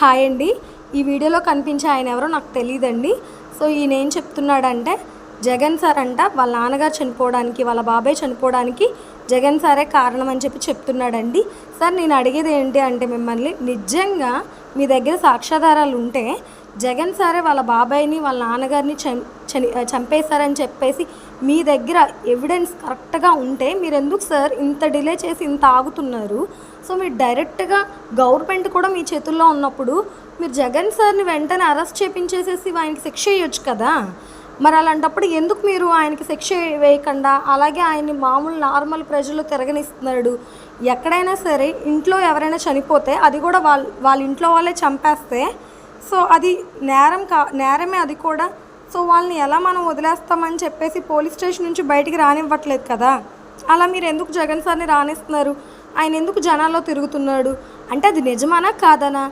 Hi అండి. ఈ వీడియోలో కనిపించే ఆయన ఎవరో నాకు తెలియదండి. సో ఈయన ఏం చెప్తున్నాడంటే జగన్ సార్ అంట వాళ్ళ నాన్నగారు చనిపోవడానికి, వాళ్ళ బాబాయ్ చనిపోవడానికి జగన్ సారే కారణం అని చెప్తున్నాడండి. సార్ నేను అడిగేది ఏంటి అంటే మిమ్మల్ని, నిజంగా మీ దగ్గర సాక్ష్యాధారాలు ఉంటే జగన్ సారే వాళ్ళ బాబాయ్ని వాళ్ళ నాన్నగారిని చంపేశారని చెప్పేసి మీ దగ్గర ఎవిడెన్స్ కరెక్ట్గా ఉంటే మీరు ఎందుకు సార్ ఇంత డిలే చేసి ఇంత ఆగుతున్నారు? సో మీరు డైరెక్ట్గా గవర్నమెంట్ కూడా మీ చేతుల్లో ఉన్నప్పుడు మీరు జగన్ సార్ని వెంటనే అరెస్ట్ చేయించేసేసి ఆయనకి శిక్ష వేయొచ్చు కదా. మరి అలాంటప్పుడు ఎందుకు మీరు ఆయనకి శిక్ష వేయకుండా అలాగే ఆయన్ని మామూలు నార్మల్ ప్రజలు తిరగనిస్తున్నాడు? ఎక్కడైనా సరే ఇంట్లో ఎవరైనా చనిపోతే అది కూడా వాళ్ళ ఇంట్లో వాళ్ళే చంపేస్తే సో అది నేరమే అది కూడా. సో వాళ్ళని ఎలా మనం వదిలేస్తామని చెప్పేసి పోలీస్ స్టేషన్ నుంచి బయటికి రానివ్వట్లేదు కదా. అలా మీరు ఎందుకు జగన్ సార్ని రానిస్తున్నారు? ఆయన ఎందుకు జనాల్లో తిరుగుతున్నాడు అంటే అది నిజమానా కాదనా?